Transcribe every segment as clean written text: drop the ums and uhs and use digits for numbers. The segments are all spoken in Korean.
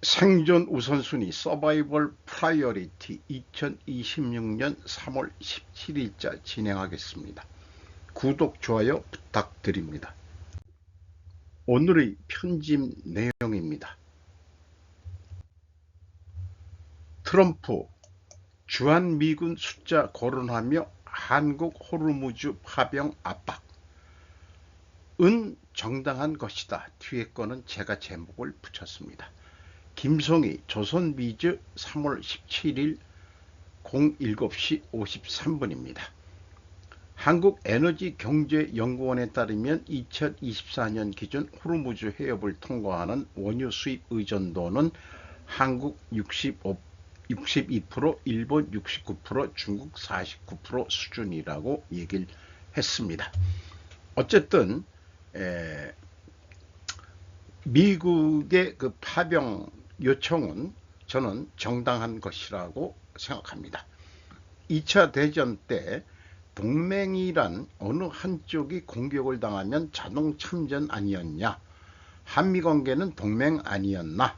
생존 우선순위 서바이벌 프라이어리티 2026년 3월 17일자 진행하겠습니다. 구독, 좋아요 부탁드립니다. 오늘의 편집 내용입니다. 트럼프 주한미군 숫자 거론하며 한국 호르무즈 파병 압박. 은 정당한 것이다. 뒤에 거는 제가 제목을 붙였습니다. 김송희 조선비즈 3월 17일 07시 53분입니다. 한국에너지경제연구원에 따르면 2024년 기준 호르무즈 해협을 통과하는 원유 수입 의존도는 한국 62%, 일본 69%, 중국 49% 수준이라고 얘기를 했습니다. 어쨌든 미국의 그 파병 요청은 저는 정당한 것이라고 생각합니다. 2차 대전 때 동맹이란 어느 한쪽이 공격을 당하면 자동 참전 아니었냐? 한미관계는 동맹 아니었나?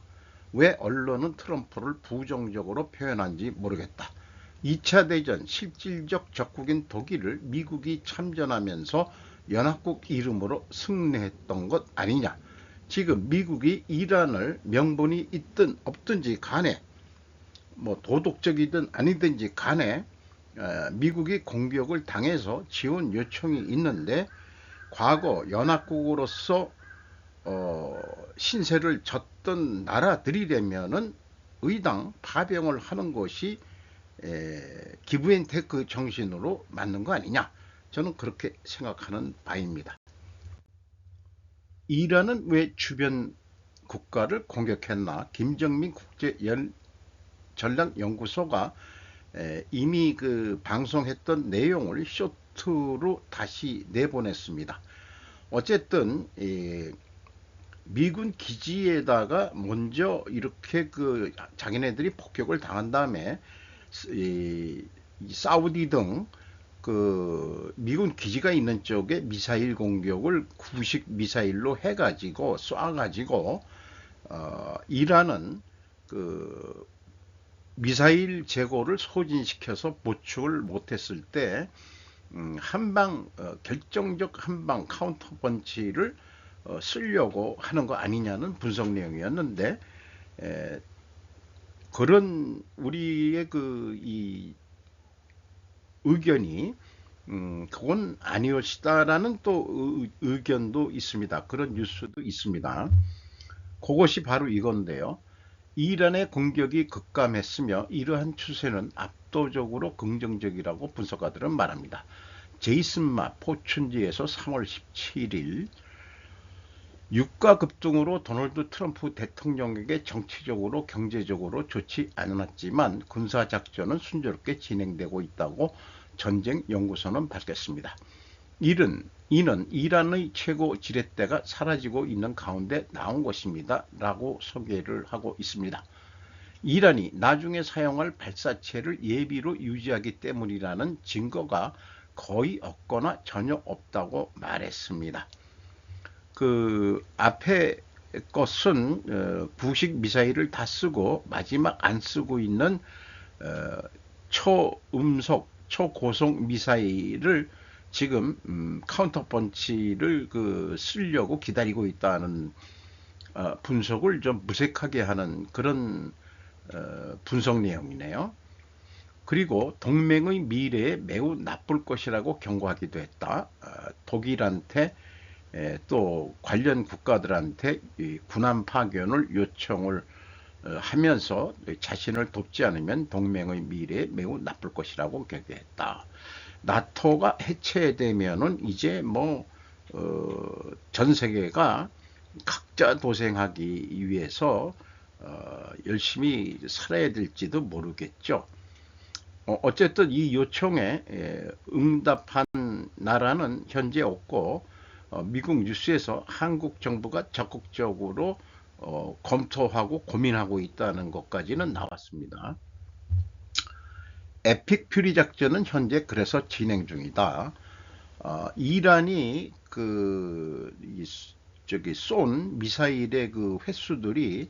왜 언론은 트럼프를 부정적으로 표현한지 모르겠다. 2차 대전 실질적 적국인 독일을 미국이 참전하면서 연합국 이름으로 승리했던 것 아니냐? 지금 미국이 이란을 명분이 있든 없든지 간에 뭐 도덕적이든 아니든지 간에 미국이 공격을 당해서 지원 요청이 있는데 과거 연합국으로서 신세를 졌던 나라들이라면은 의당 파병을 하는 것이 기브앤테이크 정신으로 맞는 거 아니냐, 저는 그렇게 생각하는 바입니다. 이란은 왜 주변 국가를 공격했나? 김정민 국제전략연구소가 이미 그 방송했던 내용을 쇼트로 다시 내보냈습니다. 어쨌든 미군 기지에다가 먼저 이렇게 그 자기네들이 폭격을 당한 다음에 사우디 등 그 미군 기지가 있는 쪽에 미사일 공격을 구식 미사일로 해가지고 쏴가지고 이란은 그 미사일 재고를 소진시켜서 보충을 못했을 때 한방 결정적 한방 카운터 펀치를 쓰려고 하는 거 아니냐는 분석 내용이었는데, 그런 우리의 이 의견이 그건 아니었다라는 또 의견도 있습니다. 그런 뉴스도 있습니다. 그것이 바로 이건데요. 이란의 공격이 급감했으며 이러한 추세는 압도적으로 긍정적이라고 분석가들은 말합니다. 제이슨 마 포춘지에서 3월 17일 유가 급등으로 도널드 트럼프 대통령에게 정치적으로 경제적으로 좋지 않았지만 군사작전은 순조롭게 진행되고 있다고 전쟁연구소는 밝혔습니다. 이는 이란의 최고 지렛대가 사라지고 있는 가운데 나온 것입니다 라고 소개를 하고 있습니다. 이란이 나중에 사용할 발사체를 예비로 유지하기 때문이라는 증거가 거의 없거나 전혀 없다고 말했습니다. 그 앞에 것은 부식 미사일을 다 쓰고 마지막 안 쓰고 있는 초음속 초고속 미사일을 지금 카운터 펀치를 쓰려고 기다리고 있다는 분석을 좀 무색하게 하는 그런 분석 내용이네요. 그리고 동맹의 미래에 매우 나쁠 것이라고 경고하기도 했다. 독일한테 또 관련 국가들한테 군함 파견을 요청을 하면서 자신을 돕지 않으면 동맹의 미래에 매우 나쁠 것이라고 경고했다. 나토가 해체되면은 이제 전 세계가 각자 도생하기 위해서 열심히 살아야 될지도 모르겠죠. 어쨌든 이 요청에 응답한 나라는 현재 없고 미국 뉴스에서 한국 정부가 적극적으로 검토하고 고민하고 있다는 것까지는 나왔습니다. 에픽 퓨리 작전은 현재 그래서 진행 중이다. 이란이 쏜 미사일의 그 횟수들이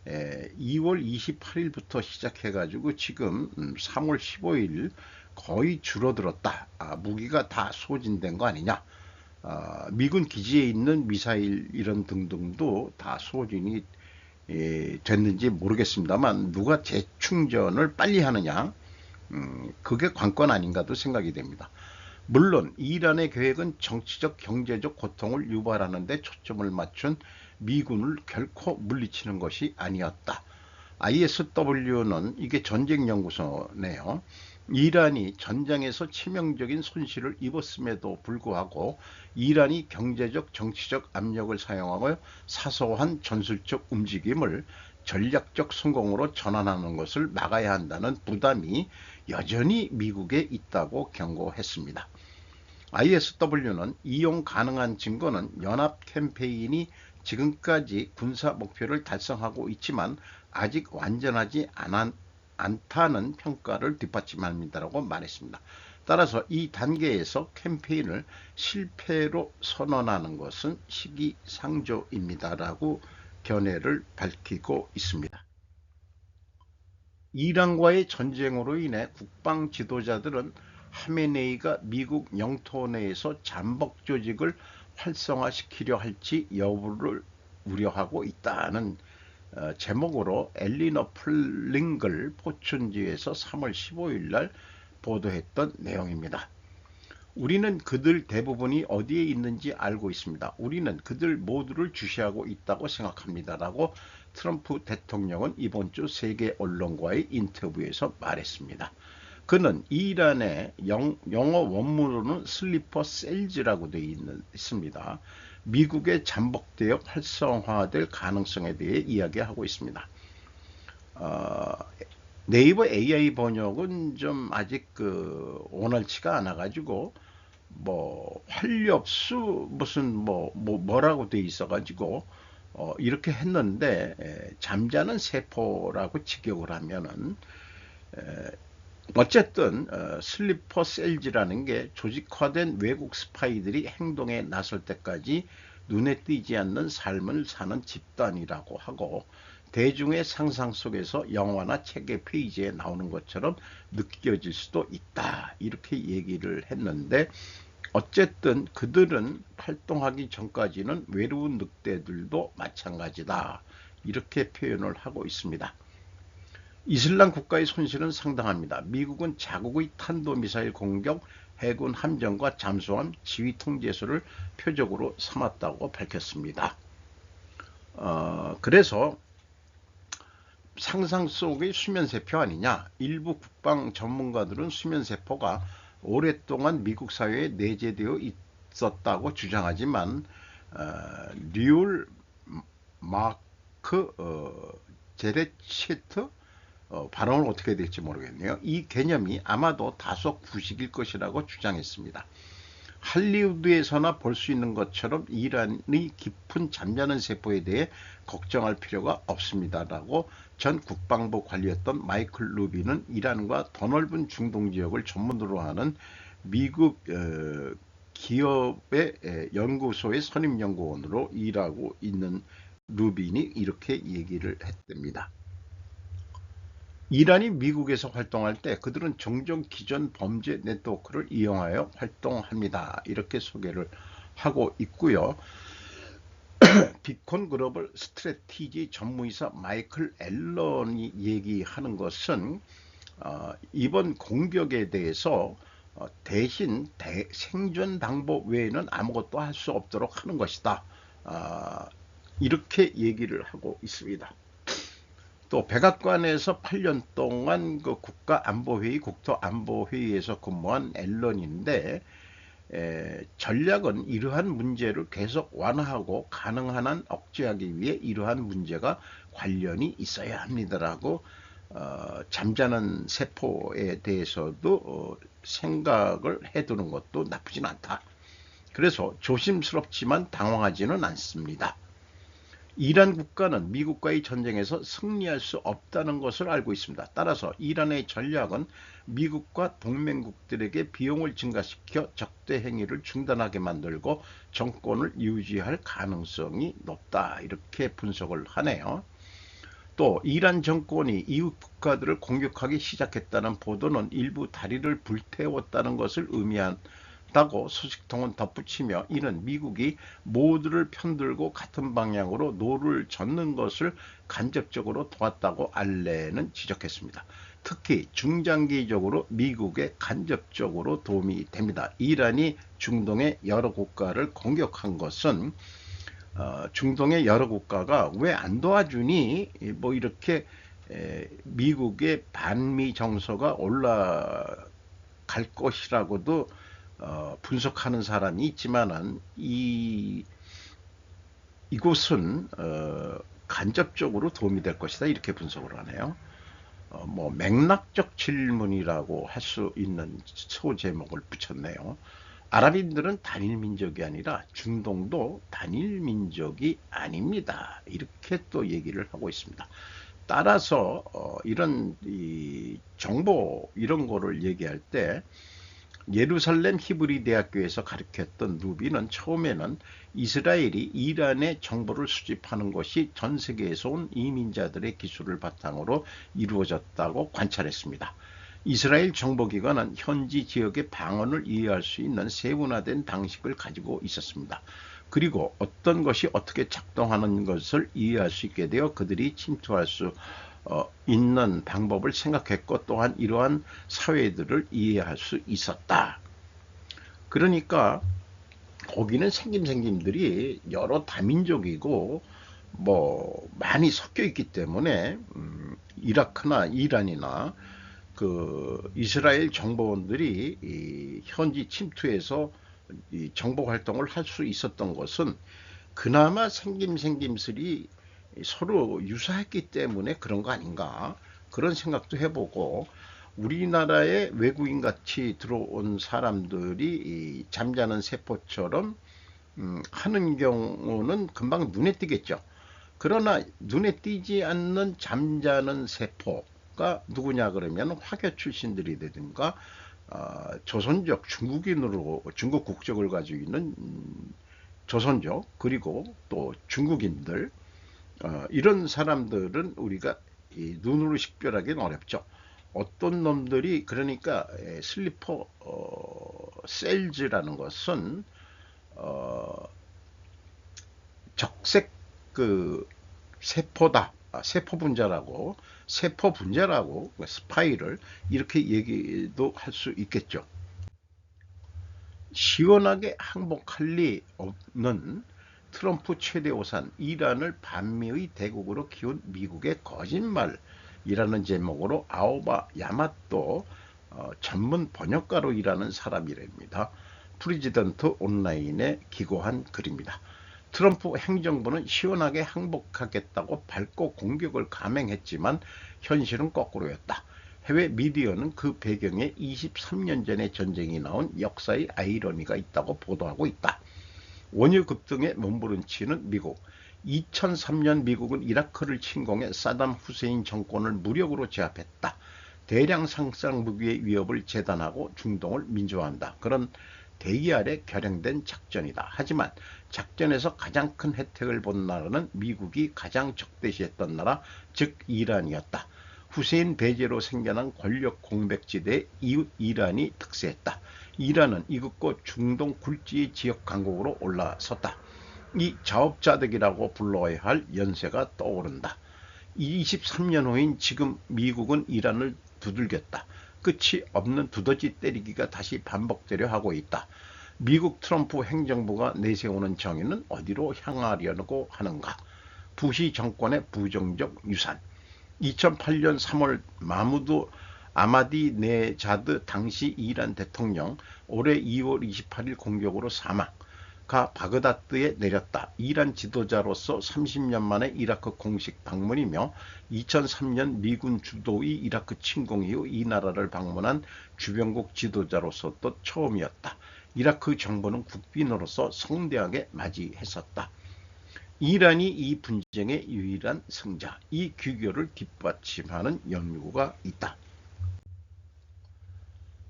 2월 28일부터 시작해가지고 지금 3월 15일 거의 줄어들었다. 무기가 다 소진된 거 아니냐. 미군 기지에 있는 미사일 이런 등등도 다 소진이 됐는지 모르겠습니다만 누가 재충전을 빨리 하느냐, 그게 관건 아닌가도 생각이 됩니다. 물론 이란의 계획은 정치적 경제적 고통을 유발하는 데 초점을 맞춘 미군을 결코 물리치는 것이 아니었다. ISW는 이게 전쟁연구소네요. 이란이 전장에서 치명적인 손실을 입었음에도 불구하고 이란이 경제적 정치적 압력을 사용하며 사소한 전술적 움직임을 전략적 성공으로 전환하는 것을 막아야 한다는 부담이 여전히 미국에 있다고 경고했습니다. ISW는 이용 가능한 증거는 연합 캠페인이 지금까지 군사 목표를 달성하고 있지만 아직 완전하지 않다는 평가를 뒷받침합니다라고 말했습니다. 따라서 이 단계에서 캠페인을 실패로 선언하는 것은 시기상조입니다라고 견해를 밝히고 있습니다. 이란과의 전쟁으로 인해 국방 지도자들은 하메네이가 미국 영토 내에서 잠복 조직을 활성화시키려 할지 여부를 우려하고 있다는 제목으로 엘리너 플링글 포춘지에서 3월 15일 날 보도했던 내용입니다. 우리는 그들 대부분이 어디에 있는지 알고 있습니다. 우리는 그들 모두를 주시하고 있다고 생각합니다. 라고 트럼프 대통령은 이번 주 세계 언론과의 인터뷰에서 말했습니다. 그는 이란의 영어 원문으로는 슬리퍼 셀즈라고 되어 있습니다. 미국의 잠복대역 활성화될 가능성에 대해 이야기하고 있습니다. 네이버 AI 번역은 좀 아직 원활치가 않아가지고 활력수 무슨 뭐라고 돼 있어가지고 이렇게 했는데 잠자는 세포라고 직역을 하면은 어쨌든 슬리퍼 셀즈라는 게 조직화된 외국 스파이들이 행동에 나설 때까지 눈에 띄지 않는 삶을 사는 집단이라고 하고 대중의 상상 속에서 영화나 책의 페이지에 나오는 것처럼 느껴질 수도 있다. 이렇게 얘기를 했는데 어쨌든 그들은 활동하기 전까지는 외로운 늑대들도 마찬가지다. 이렇게 표현을 하고 있습니다. 이슬람 국가의 손실은 상당합니다. 미국은 자국의 탄도미사일 공격, 해군 함정과 잠수함 지휘 통제소를 표적으로 삼았다고 밝혔습니다. 그래서 상상 속의 수면세포 아니냐. 일부 국방 전문가들은 수면세포가 오랫동안 미국 사회에 내재되어 있었다고 주장하지만 류얼 마크 제레치트 발언을 어떻게 될지 모르겠네요. 이 개념이 아마도 다소 구식일 것이라고 주장했습니다. 할리우드에서나 볼 수 있는 것처럼 이란의 깊은 잠자는 세포에 대해 걱정할 필요가 없습니다라고 전 국방부 관리였던 마이클 루비는 이란과 더 넓은 중동 지역을 전문으로 하는 미국 기업의 연구소의 선임연구원으로 일하고 있는 루빈이 이렇게 얘기를 했답니다. 이란이 미국에서 활동할 때 그들은 종종 기존 범죄 네트워크를 이용하여 활동합니다. 이렇게 소개를 하고 있고요. 비콘 글로벌 스트래티지 전무이사 마이클 앨런이 얘기하는 것은 이번 공격에 대해서 대신 생존 방법 외에는 아무것도 할 수 없도록 하는 것이다. 이렇게 얘기를 하고 있습니다. 또 백악관에서 8년 동안 그 국가안보회의, 국토안보회의에서 근무한 앨런인데 전략은 이러한 문제를 계속 완화하고 가능한 한 억제하기 위해 이러한 문제가 관련이 있어야 합니다라고 잠자는 세포에 대해서도 생각을 해두는 것도 나쁘진 않다. 그래서 조심스럽지만 당황하지는 않습니다. 이란 국가는 미국과의 전쟁에서 승리할 수 없다는 것을 알고 있습니다. 따라서 이란의 전략은 미국과 동맹국들에게 비용을 증가시켜 적대 행위를 중단하게 만들고 정권을 유지할 가능성이 높다. 이렇게 분석을 하네요. 또 이란 정권이 이웃 국가들을 공격하기 시작했다는 보도는 일부 다리를 불태웠다는 것을 의미한다고 소식통은 덧붙이며, 이는 미국이 모두를 편들고 같은 방향으로 노를 젓는 것을 간접적으로 도왔다고 알렌은 지적했습니다. 특히 중장기적으로 미국에 간접적으로 도움이 됩니다. 이란이 중동의 여러 국가를 공격한 것은 중동의 여러 국가가 왜 안 도와주니? 뭐 이렇게 미국의 반미 정서가 올라갈 것이라고도 분석하는 사람이 있지만은 이곳은 간접적으로 도움이 될 것이다, 이렇게 분석을 하네요. 뭐 맥락적 질문이라고 할 수 있는 소제목을 붙였네요. 아랍인들은 단일 민족이 아니라 중동도 단일 민족이 아닙니다, 이렇게 또 얘기를 하고 있습니다. 따라서 이런 정보 이런 거를 얘기할 때 예루살렘 히브리 대학교에서 가르쳤던 루비는 처음에는 이스라엘이 이란의 정보를 수집하는 것이 전 세계에서 온 이민자들의 기술을 바탕으로 이루어졌다고 관찰했습니다. 이스라엘 정보기관은 현지 지역의 방언을 이해할 수 있는 세분화된 방식을 가지고 있었습니다. 그리고 어떤 것이 어떻게 작동하는 것을 이해할 수 있게 되어 그들이 침투할 수 있는 방법을 생각했고, 또한 이러한 사회들을 이해할 수 있었다. 그러니까 거기는 생김생김들이 여러 다민족이고 뭐 많이 섞여 있기 때문에 이라크나 이란이나 그 이스라엘 정보원들이 현지 침투해서 정보 활동을 할 수 있었던 것은 그나마 생김새들이 서로 유사했기 때문에 그런 거 아닌가, 그런 생각도 해보고, 우리나라에 외국인 같이 들어온 사람들이 잠자는 세포처럼 하는 경우는 금방 눈에 띄겠죠. 그러나 눈에 띄지 않는 잠자는 세포가 누구냐 그러면 화교 출신들이 되든가 조선족 중국인으로 중국 국적을 가지고 있는 조선족, 그리고 또 중국인들, 이런 사람들은 우리가 눈으로 식별하기는 어렵죠. 어떤 놈들이, 그러니까 슬리퍼 셀즈라는 것은 적색 그 세포다, 세포 분자라고 스파이를 이렇게 얘기도 할 수 있겠죠. 시원하게 항복할 리 없는 트럼프 최대 오산, 이란을 반미의 대국으로 키운 미국의 거짓말이라는 제목으로 아오바 야마토 전문 번역가로 일하는 사람이랍니다. 프리지던트 온라인에 기고한 글입니다. 트럼프 행정부는 시원하게 항복하겠다고 밝고 공격을 감행했지만 현실은 거꾸로였다. 해외 미디어는 그 배경에 23년 전의 전쟁이 나온 역사의 아이러니가 있다고 보도하고 있다. 원유 급등에 몸부림치는 미국. 2003년 미국은 이라크를 침공해 사담 후세인 정권을 무력으로 제압했다. 대량 상상 무기의 위협을 재단하고 중동을 민주화한다. 그런 대의 아래 결행된 작전이다. 하지만 작전에서 가장 큰 혜택을 본 나라는 미국이 가장 적대시했던 나라, 즉 이란이었다. 후세인 배제로 생겨난 권력 공백지대에 이웃 이란이 특세했다. 이란은 이곳과 중동 굴지의 지역 강국으로 올라섰다. 이 자업자득이라고 불러야 할 연세가 떠오른다. 23년 후인 지금 미국은 이란을 두들겼다. 끝이 없는 두더지 때리기가 다시 반복되려 하고 있다. 미국 트럼프 행정부가 내세우는 정의는 어디로 향하려고 하는가? 부시 정권의 부정적 유산. 2008년 3월 마무드 아마디네자드 당시 이란 대통령 올해 2월 28일 공격으로 사망. 가 바그다드에 내렸다. 이란 지도자로서 30년 만에 이라크 공식 방문이며 2003년 미군 주도의 이라크 침공 이후 이 나라를 방문한 주변국 지도자로서 또 처음이었다. 이라크 정부는 국빈으로서 성대하게 맞이했었다. 이란이 이 분쟁의 유일한 승자, 이 규교를 뒷받침하는 연구가 있다.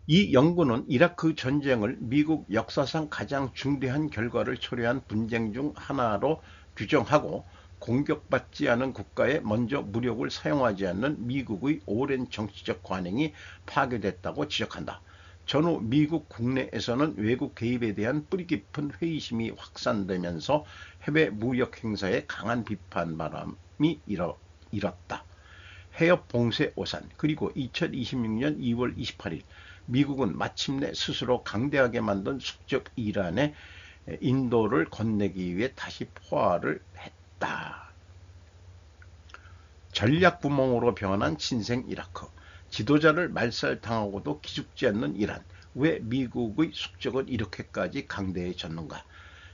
이 연구는 이라크 전쟁을 미국 역사상 가장 중대한 결과를 초래한 분쟁 중 하나로 규정하고 공격받지 않은 국가에 먼저 무력을 사용하지 않는 미국의 오랜 정치적 관행이 파괴됐다고 지적한다. 전후 미국 국내에서는 외국 개입에 대한 뿌리 깊은 회의심이 확산되면서 해외 무역 행사에 강한 비판 바람이 일었다. 해협 봉쇄 오산, 그리고 2026년 2월 28일 미국은 마침내 스스로 강대하게 만든 숙적 이란에 인도를 건네기 위해 다시 포화를 했다. 전략구멍으로 변한 신생 이라크. 지도자를 말살당하고도 기죽지 않는 이란. 왜 미국의 숙적은 이렇게까지 강대해졌는가?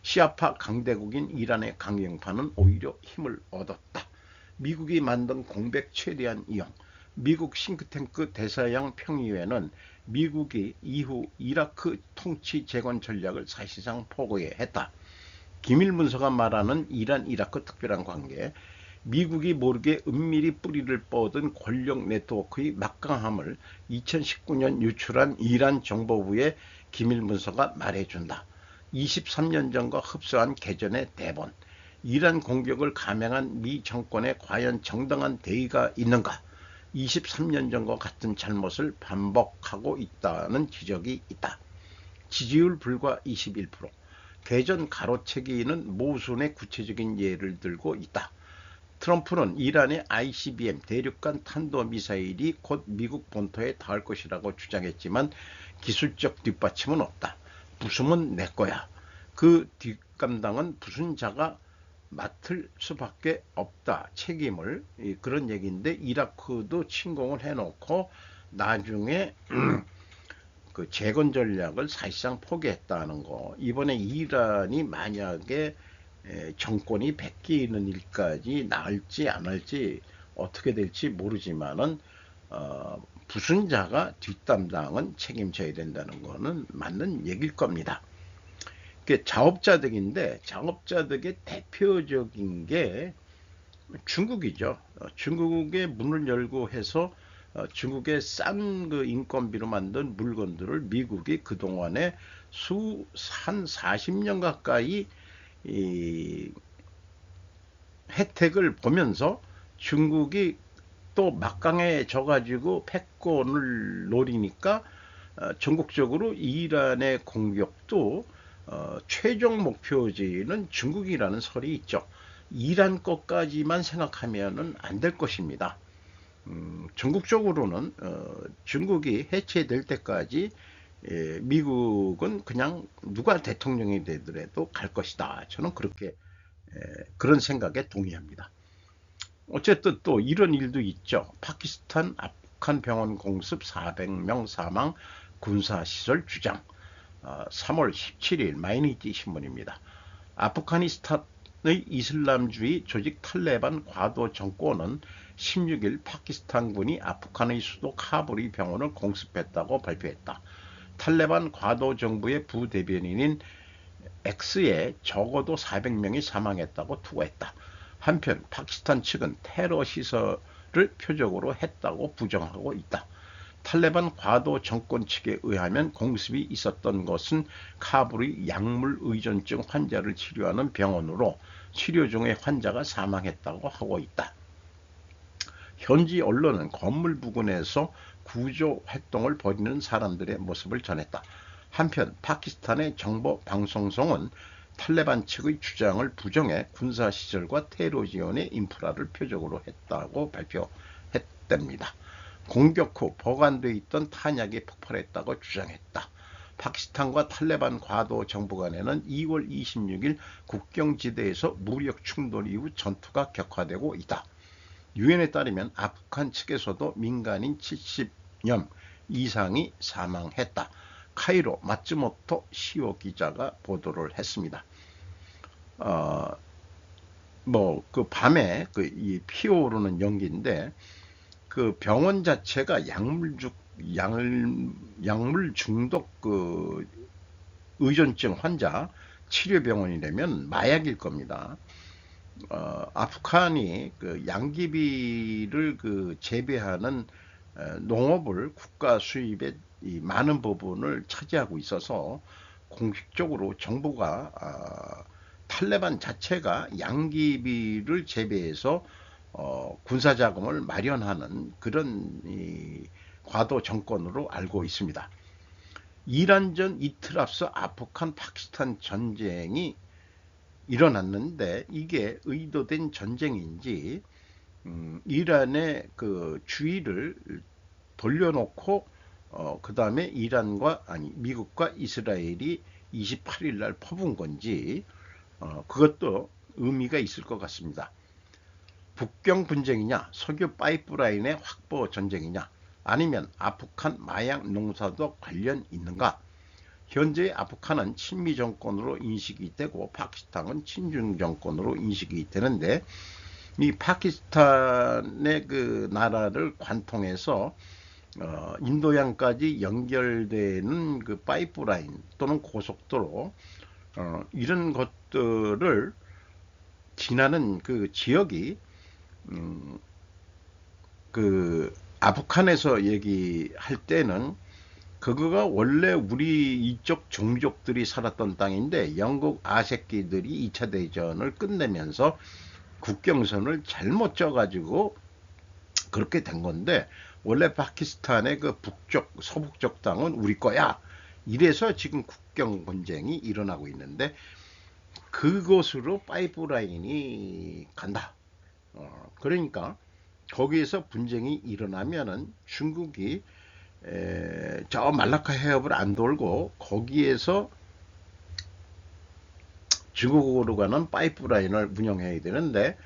시아파 강대국인 이란의 강경파는 오히려 힘을 얻었다. 미국이 만든 공백 최대한 이용. 미국 싱크탱크 대서양 평의회는 미국이 이후 이라크 통치 재건 전략을 사실상 포기했다. 기밀 문서가 말하는 이란 이라크 특별한 관계, 미국이 모르게 은밀히 뿌리를 뻗은 권력 네트워크의 막강함을 2019년 유출한 이란 정보부의 기밀 문서가 말해준다. 23년 전과 흡사한 개전의 대본, 이란 공격을 감행한 미 정권에 과연 정당한 대의가 있는가? 23년 전과 같은 잘못을 반복하고 있다는 지적이 있다. 지지율 불과 21%. 개전 가로채기는 모순의 구체적인 예를 들고 있다. 트럼프는 이란의 ICBM 대륙간 탄도미사일이 곧 미국 본토에 닿을 것이라고 주장했지만 기술적 뒷받침은 없다. 부수면 내 거야. 그 뒷감당은 부순자가 맡을 수밖에 없다. 책임을. 그런 얘기인데 이라크도 침공을 해놓고 나중에 그 재건 전략을 사실상 포기했다는 거. 이번에 이란이 만약에 정권이 바뀌는 일까지 나을지 안 할지 어떻게 될지 모르지만은 부순자가 뒷담당은 책임져야 된다는 거는 맞는 얘기일 겁니다. 자업자득인데 자업자득의 대표적인 게 중국이죠. 중국의 문을 열고 해서 중국의 싼 그 인건비로 만든 물건들을 미국이 그동안에 한 40년 가까이 이 혜택을 보면서 중국이 또 막강해져 가지고 패권을 노리니까 전국적으로 이란의 공격도 최종 목표지는 중국이라는 설이 있죠. 이란 것까지만 생각하면 안 될 것입니다. 전국적으로는 중국이 해체될 때까지 미국은 그냥 누가 대통령이 되더라도 갈 것이다. 저는 그런 생각에 동의합니다. 어쨌든 또 이런 일도 있죠. 파키스탄 아프간 병원 공습 400명 사망 군사시설 주장. 3월 17일 마이니지 신문입니다. 아프가니스탄의 이슬람주의 조직 탈레반 과도 정권은 16일 파키스탄군이 아프간의 수도 카불의 병원을 공습했다고 발표했다. 탈레반 과도 정부의 부대변인인 X에 적어도 400명이 사망했다고 투고했다. 한편 파키스탄 측은 테러 시설을 표적으로 했다고 부정하고 있다. 탈레반 과도 정권 측에 의하면 공습이 있었던 것은 카불의 약물 의존증 환자를 치료하는 병원으로 치료 중에 환자가 사망했다고 하고 있다. 현지 언론은 건물 부근에서 구조 활동을 벌이는 사람들의 모습을 전했다. 한편 파키스탄의 정보 방송성은 탈레반 측의 주장을 부정해 군사시설과 테러 지원의 인프라를 표적으로 했다고 발표했답니다. 공격 후 보관되어 있던 탄약이 폭발했다고 주장했다. 파키스탄과 탈레반 과도 정부 간에는 2월 26일 국경지대에서 무력 충돌 이후 전투가 격화되고 있다. 유엔에 따르면 아프간 측에서도 민간인 70명 이상이 사망했다. 카이로 마츠모토 시오 기자가 보도를 했습니다. 그 밤에 이 피어오르는 연기인데 그 병원 자체가 약물 중독 의존증 환자 치료 병원이라면 마약일 겁니다. 아프간이 그 양귀비를 재배하는 농업을 국가 수입의 많은 부분을 차지하고 있어서 공식적으로 정부가 탈레반 자체가 양기비를 재배해서 군사자금을 마련하는 그런 과도 정권으로 알고 있습니다. 이란전 이틀 앞서 아프간 파키스탄 전쟁이 일어났는데 이게 의도된 전쟁인지 이란의 그 주의를 돌려놓고 그 다음에 미국과 이스라엘이 28일 날 퍼본 건지 그것도 의미가 있을 것 같습니다. 북경 분쟁이냐, 석유 파이프라인의 확보 전쟁이냐, 아니면 아프간 마약 농사도 관련 있는가? 현재 아프간은 친미 정권으로 인식이 되고 파키스탄은 친중 정권으로 인식이 되는데 이 파키스탄의 그 나라를 관통해서 인도양까지 연결되는 그 파이프라인 또는 고속도로 이런 것들을 지나는 그 지역이 그 아프간에서 얘기할 때는 그거가 원래 우리 이쪽 종족들이 살았던 땅인데 영국 아새끼들이 2차 대전을 끝내면서 국경선을 잘못 쪄가지고 그렇게 된 건데 원래 파키스탄의 그 북쪽 서북쪽 땅은 우리 거야 이래서 지금 국경 분쟁이 일어나고 있는데 그곳으로 파이프라인이 간다. 그러니까 거기에서 분쟁이 일어나면은 중국이 저 말라카 해협을 안 돌고 거기에서 중국으로 가는 파이프라인을 운영해야 되는데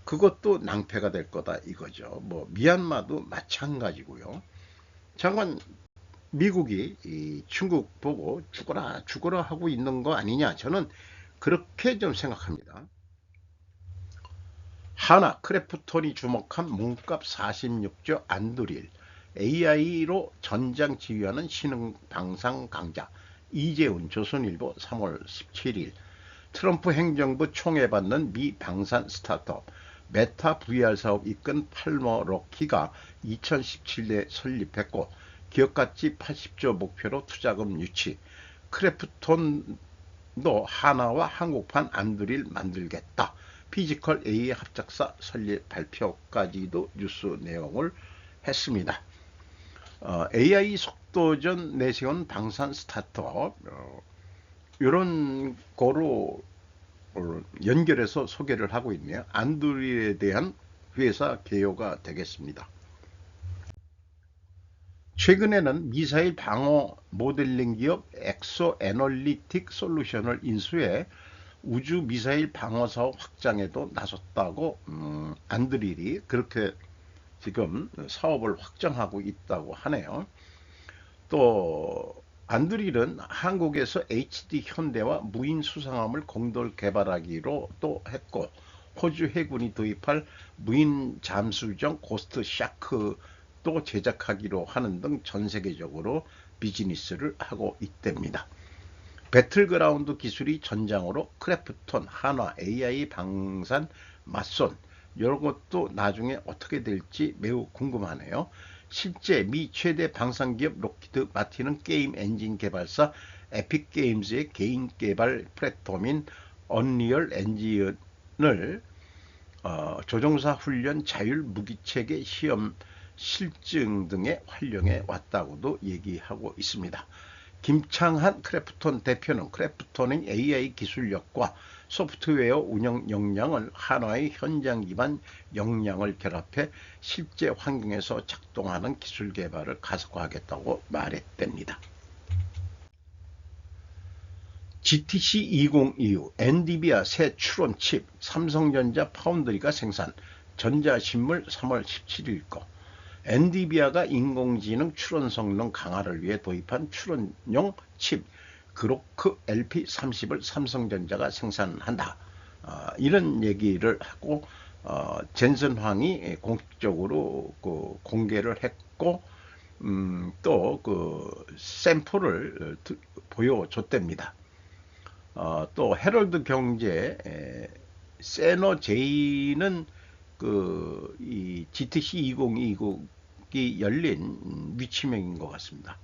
그것도 낭패가 될 거다 이거죠. 뭐 미얀마도 마찬가지고요. 잠깐 미국이 이 중국 보고 죽어라 죽어라 하고 있는 거 아니냐 저는 그렇게 좀 생각합니다. 하나 크래프톤이 주목한 몸값 46조 안드릴 AI로 전장 지휘하는 신흥 방상 강자 이재훈 조선일보 3월 17일 트럼프 행정부 총애받는 미 방산 스타트업 메타 VR 사업 이끈 팔머 럭키가 2017년에 설립했고 기업가치 80조 목표로 투자금 유치 크래프톤도 하나와 한국판 안드릴 만들겠다. 피지컬 AI 합작사 설립 발표까지도 뉴스 내용을 했습니다. AI 속도전 내세운 방산 스타트업 이런 거로 연결해서 소개를 하고 있네요. 안드릴에 대한 회사 개요가 되겠습니다. 최근에는 미사일 방어 모델링 기업 엑소 애널리틱 솔루션을 인수해 우주 미사일 방어 사업 확장에도 나섰다고 안드릴이 그렇게 지금 사업을 확정하고 있다고 하네요. 또 안드릴은 한국에서 HD 현대와 무인 수상함을 공동 개발하기로 또 했고 호주 해군이 도입할 무인 잠수정 고스트 샤크도 제작하기로 하는 등 전 세계적으로 비즈니스를 하고 있답니다. 배틀그라운드 기술이 전장으로 크래프톤, 한화, AI 방산, 맞손 이런 것도 나중에 어떻게 될지 매우 궁금하네요. 실제 미 최대 방산기업 록히드 마틴은 게임 엔진 개발사 에픽 게임즈의 개인 개발 플랫폼인 언리얼 엔진을 조종사 훈련 자율 무기체계 시험 실증 등에 활용해 왔다고도 얘기하고 있습니다. 김창한 크래프톤 대표는 크래프톤의 AI 기술력과 소프트웨어 운영 역량을 한화의 현장 기반 역량을 결합해 실제 환경에서 작동하는 기술 개발을 가속화하겠다고 말했답니다. GTC 2025 엔비디아 새 추론 칩 삼성전자 파운드리가 생산 전자신물 3월 17일 거 엔비디아가 인공지능 추론 성능 강화를 위해 도입한 추론용 칩 그로크 LP30을 삼성전자가 생산한다. 이런 얘기를 하고 젠슨 황이 공식적으로 그 공개를 했고 또 그 샘플을 보여줬답니다. 또 헤럴드 경제 세너제이는 그 이 GTC 2020이 열린 위치명인 것 같습니다.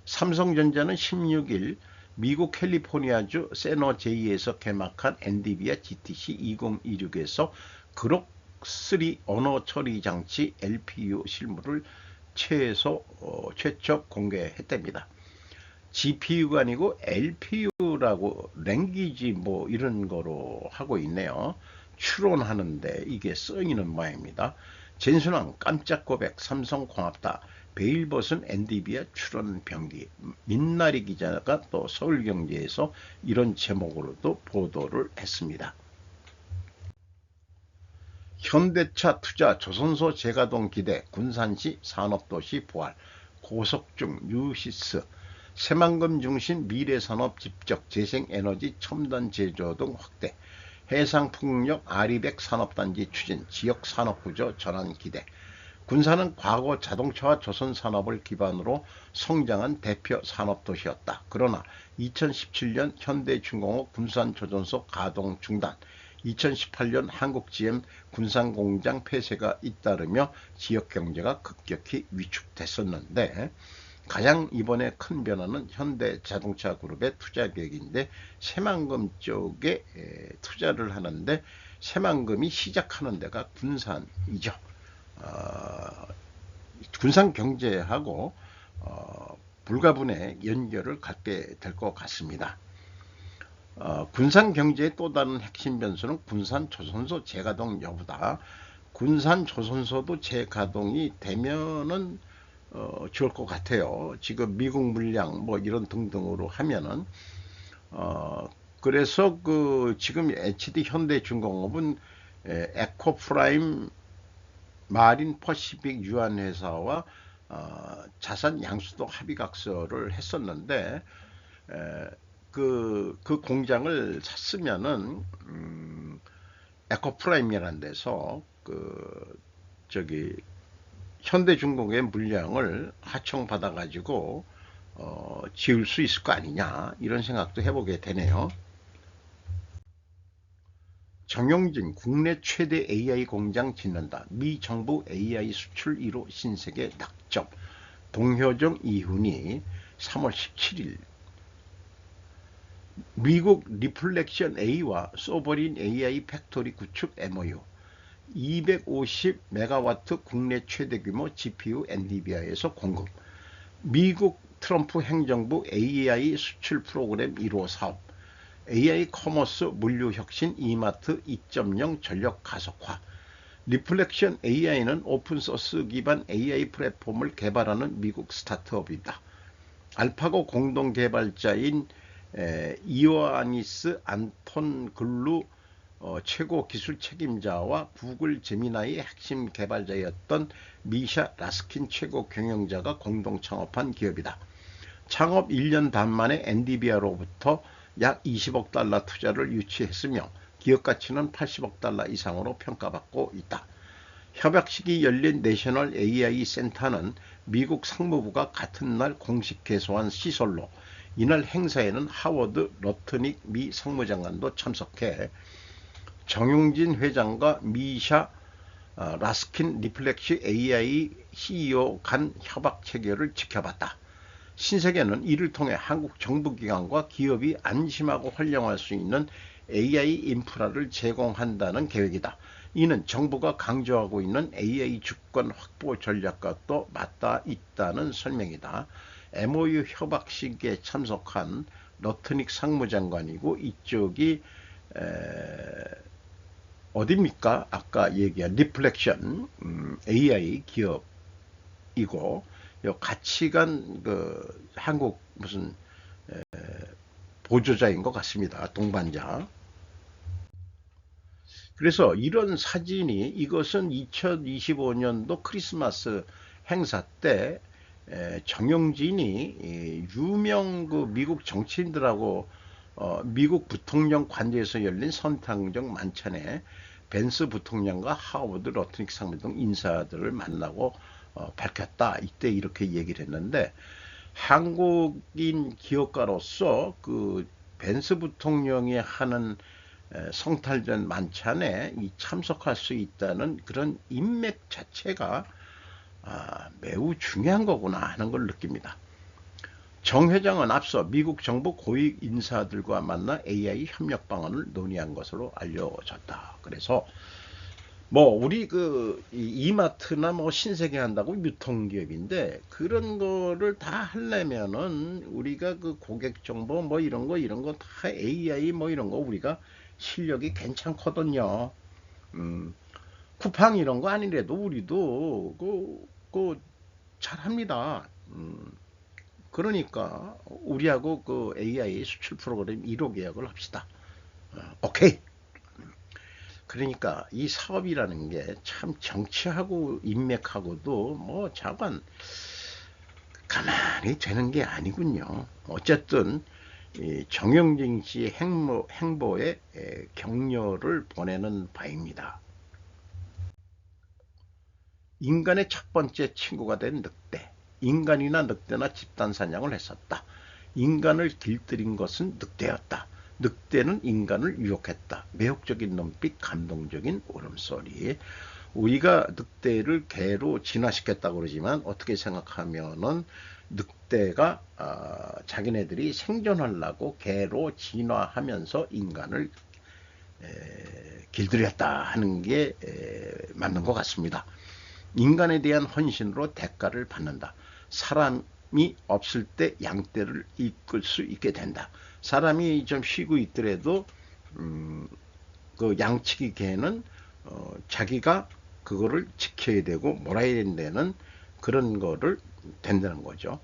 삼성전자는 16일 미국 캘리포니아주 세너제이에서 개막한 엔비디아 GTC 2026에서 그록 3 언어 처리 장치 LPU 실물을 최초 공개했답니다. GPU가 아니고 LPU라고 랭귀지 뭐 이런 거로 하고 있네요. 추론하는데 이게 쓰이는 모양입니다. 진순왕 깜짝 고백 삼성 고맙다. 베일벗은 엔비디아 추론 병기. 민나리 기자가 또 서울경제에서 이런 제목으로도 보도를 했습니다. 현대차 투자 조선소 재가동 기대 군산시 산업도시 부활 고속중 뉴시스 새만금 중심 미래산업 집적 재생에너지 첨단 제조 등 확대 해상풍력 아리백 산업단지 추진 지역산업구조 전환 기대 군산은 과거 자동차와 조선산업을 기반으로 성장한 대표 산업도시였다. 그러나 2017년 현대중공업 군산조선소 가동 중단 2018년 한국 GM 군산공장 폐쇄가 잇따르며 지역경제가 급격히 위축됐었는데 가장 이번에 큰 변화는 현대자동차그룹의 투자 계획인데 새만금 쪽에 투자를 하는데 새만금이 시작하는 데가 군산이죠. 군산 경제하고 불가분의 연결을 갖게 될 것 같습니다. 군산 경제의 또 다른 핵심 변수는 군산 조선소 재가동 여부다. 군산 조선소도 재가동이 되면은 좋을 것 같아요. 지금 미국 물량 뭐 이런 등등으로 하면은 그래서 그 지금 HD 현대중공업은 에코프라임 마린 퍼시픽 유한회사와 자산 양수도 합의각서를 했었는데 그 공장을 샀으면은 에코프라임이라는 데서 현대중공업의 물량을 하청받아 가지고 지을 수 있을 거 아니냐 이런 생각도 해보게 되네요. 정용진 국내 최대 AI 공장 짓는다. 미 정부 AI 수출 1호 신세계 낙점. 동효정 이훈이 3월 17일 미국 리플렉션 A와 소버린 AI 팩토리 구축 MOU 250메가와트 국내 최대 규모 GPU 엔비디아에서 공급 미국 트럼프 행정부 AI 수출 프로그램 1호 사업 AI 커머스 물류혁신 이마트 2.0 전력 가속화 리플렉션 AI는 오픈소스 기반 AI 플랫폼을 개발하는 미국 스타트업이다. 알파고 공동 개발자인 이오아니스 안톤 글루 최고 기술 책임자와 구글 제미나이의 핵심 개발자였던 미샤 라스킨 최고 경영자가 공동 창업한 기업이다. 창업 1년 반 만에 엔비디아로부터 약 20억 달러 투자를 유치했으며 기업 가치는 80억 달러 이상으로 평가받고 있다. 협약식이 열린 내셔널 AI 센터는 미국 상무부가 같은 날 공식 개소한 시설로 이날 행사에는 하워드 러트닉 미 상무장관도 참석해 정용진 회장과 미샤 라스킨 리플렉시 AI CEO 간 협약 체결을 지켜봤다. 신세계는 이를 통해 한국 정부기관과 기업이 안심하고 활용할 수 있는 AI 인프라를 제공한다는 계획이다. 이는 정부가 강조하고 있는 AI 주권 확보 전략과 또 맞닿아 있다는 설명이다. MOU 협약식에 참석한 러트닉 상무장관이고 이쪽이 어디입니까? 아까 얘기한 리플렉션 AI 기업이고 같이 간 한국 무슨 보조자인 것 같습니다. 동반자. 그래서 이런 사진이 이것은 2025년도 크리스마스 행사 때 정영진이 유명 미국 정치인들하고 미국 부통령 관저에서 열린 선탕적 만찬에 벤스 부통령과 하워드 러트닉 상무 등 인사들을 만나고 밝혔다. 이때 이렇게 얘기를 했는데 한국인 기업가로서 벤스 부통령이 하는 성탈전 만찬에 참석할 수 있다는 그런 인맥 자체가 매우 중요한 거구나 하는 걸 느낍니다. 정 회장은 앞서 미국 정부 고위 인사들과 만나 AI 협력 방안을 논의한 것으로 알려졌다. 그래서 뭐 우리 그 이마트나 뭐 신세계 한다고 유통기업인데 그런 거를 다 하려면은 우리가 그 고객 정보 뭐 이런 거 다 AI 뭐 이런 거 우리가 실력이 괜찮거든요. 음, 쿠팡 이런 거 아니래도 우리도 그 잘합니다. 그러니까 우리하고 그 AI 수출 프로그램 1호 계약을 합시다. 오케이. 그러니까 이 사업이라는 게 참 정치하고 인맥하고도 뭐 자관 가만히 되는 게 아니군요. 어쨌든 이 정영진 씨 행보에 격려를 보내는 바입니다. 인간의 첫 번째 친구가 된 늑대. 인간이나 늑대나 집단 사냥을 했었다. 인간을 길들인 것은 늑대였다. 늑대는 인간을 유혹했다. 매혹적인 눈빛, 감동적인 울음소리. 우리가 늑대를 개로 진화시켰다고 그러지만 어떻게 생각하면은 늑대가 자기네들이 생존하려고 개로 진화하면서 인간을 길들였다 하는 게 맞는 것 같습니다. 인간에 대한 헌신으로 대가를 받는다. 사람이 없을 때 양떼를 이끌 수 있게 된다. 사람이 좀 쉬고 있더라도 그 양치기 개는 자기가 그거를 지켜야 되고 몰아야 된다는 그런 거를 된다는 거죠.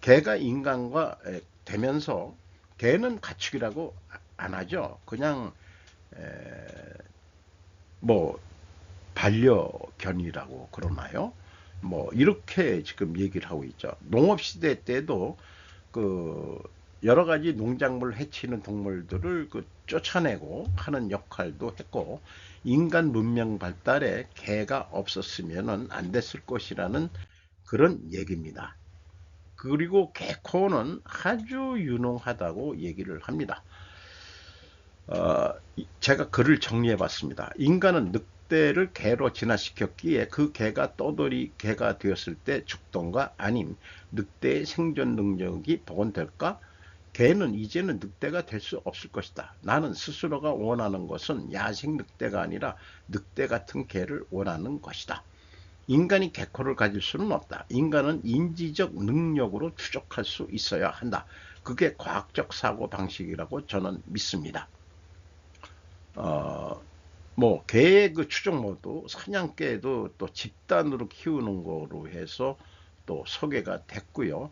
개가 인간과 되면서 개는 가축이라고 안 하죠. 그냥 뭐 반려견이라고 그러나요? 뭐 이렇게 지금 얘기를 하고 있죠. 농업시대 때도 그 여러 가지 농작물 해치는 동물들을 그 쫓아내고 하는 역할도 했고 인간 문명 발달에 개가 없었으면 안 됐을 것이라는 그런 얘기입니다. 그리고 개코는 아주 유능하다고 얘기를 합니다. 제가 글을 정리해 봤습니다. 인간은 늑대를 개로 진화시켰기에 그 개가 떠돌이 개가 되었을 때 죽던가 아님 늑대의 생존 능력이 복원될까? 개는 이제는 늑대가 될 수 없을 것이다. 나는 스스로가 원하는 것은 야생 늑대가 아니라 늑대 같은 개를 원하는 것이다. 인간이 개코를 가질 수는 없다. 인간은 인지적 능력으로 추적할 수 있어야 한다. 그게 과학적 사고 방식이라고 저는 믿습니다. 어, 뭐 개의 그 추종모도 사냥개도 또 집단으로 키우는 거로 해서 또 소개가 됐고요.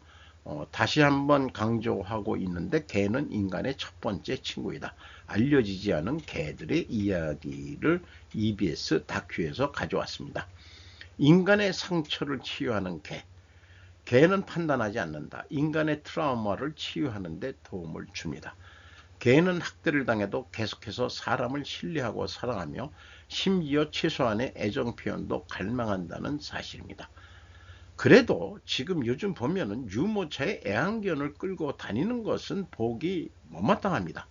다시 한번 강조하고 있는데 개는 인간의 첫 번째 친구이다. 알려지지 않은 개들의 이야기를 EBS 다큐에서 가져왔습니다. 인간의 상처를 치유하는 개. 개는 판단하지 않는다. 인간의 트라우마를 치유하는 데 도움을 줍니다. 개는 학대를 당해도 계속해서 사람을 신뢰하고 사랑하며 심지어 최소한의 애정 표현도 갈망한다는 사실입니다. 그래도 지금 요즘 보면은 유모차에 애완견을 끌고 다니는 것은 보기 못마땅합니다.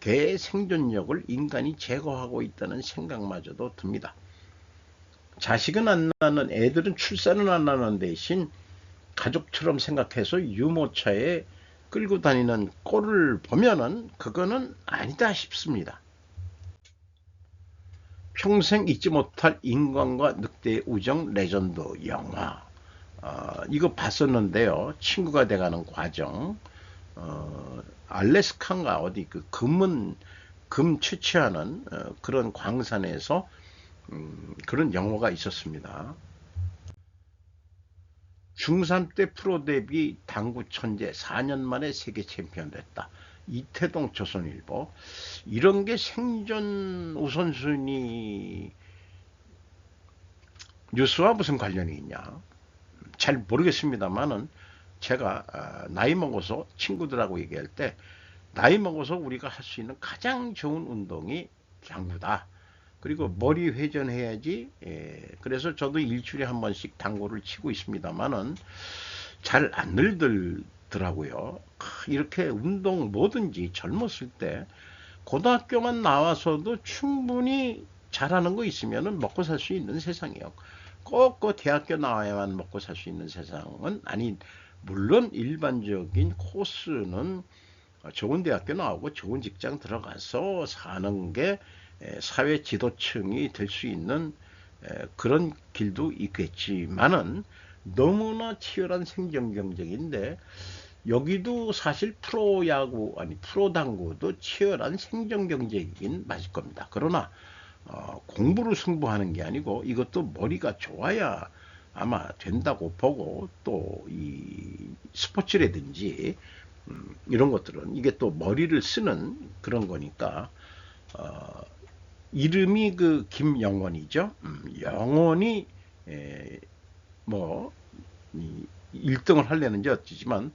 개의 생존력을 인간이 제거하고 있다는 생각마저도 듭니다. 자식은 안 낳는 애들은 출산은 안 하는 대신 가족처럼 생각해서 유모차에 끌고 다니는 꼴을 보면은 그거는 아니다 싶습니다. 평생 잊지 못할 인간과 늑대의 우정 레전드 영화. 이거 봤었는데요. 친구가 돼가는 과정. 알래스카인가 어디 그 금 채취하는 그런 광산에서 그런 영화가 있었습니다. 중3 때 프로 데뷔 당구 천재 4년 만에 세계 챔피언 됐다. 이태동 조선일보. 이런 게 생존 우선순위 뉴스와 무슨 관련이 있냐? 잘 모르겠습니다만은 제가 나이 먹어서 친구들하고 얘기할 때 나이 먹어서 우리가 할 수 있는 가장 좋은 운동이 당구다. 그리고 머리 회전해야지. 그래서 저도 일주일에 한 번씩 당구를 치고 있습니다만은 잘 안 늘더라고요. 이렇게 운동 뭐든지 젊었을 때 고등학교만 나와서도 충분히 잘하는 거 있으면 먹고 살 수 있는 세상이에요. 꼭 그 대학교 나와야만 먹고 살 수 있는 세상은 아닌 물론 일반적인 코스는 좋은 대학교 나오고 좋은 직장 들어가서 사는 게 사회 지도층이 될 수 있는 그런 길도 있겠지만은 너무나 치열한 생존 경쟁인데 여기도 사실 프로야구 아니 프로당구도 치열한 생존 경쟁이긴 맞을 겁니다. 그러나 공부로 승부하는 게 아니고 이것도 머리가 좋아야 아마 된다고 보고 또 이 스포츠라든지 이런 것들은 이게 또 머리를 쓰는 그런 거니까 어, 이름이 그 김영원이죠. 영원히 뭐 1등을 하려는지 어찌지만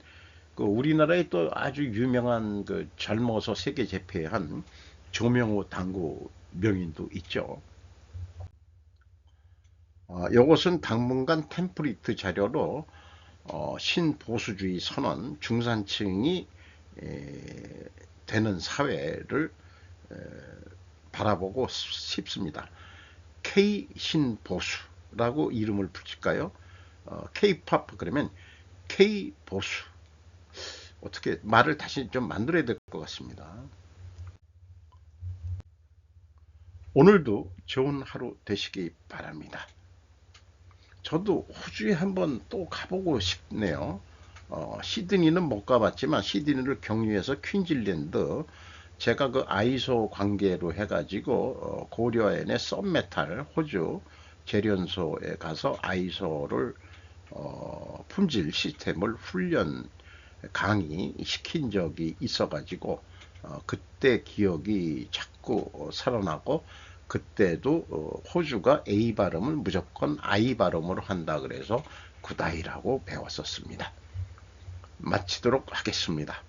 그 우리나라에 또 아주 유명한 그 젊어서 세계 제패한 조명호 당구 명인도 있죠. 이것은 당분간 템플릿 자료로 신보수주의 선언, 중산층이 되는 사회를 바라보고 싶습니다. K 신보수라고 이름을 붙일까요? K-팝 그러면 K 보수. 어떻게 말을 다시 좀 만들어야 될 것 같습니다. 오늘도 좋은 하루 되시기 바랍니다. 저도 호주에 한번 또 가보고 싶네요. 시드니는 못 가봤지만 시드니를 경유해서 퀸즐랜드 제가 그 아이소 관계로 해가지고 고려엔의 썸메탈 호주 재련소에 가서 아이소를 품질 시스템을 훈련 강의 시킨 적이 있어가지고 그때 기억이 자꾸 살아나고 그때도 호주가 A 발음을 무조건 I 발음으로 한다 그래서 굿아이라고 배웠었습니다. 마치도록 하겠습니다.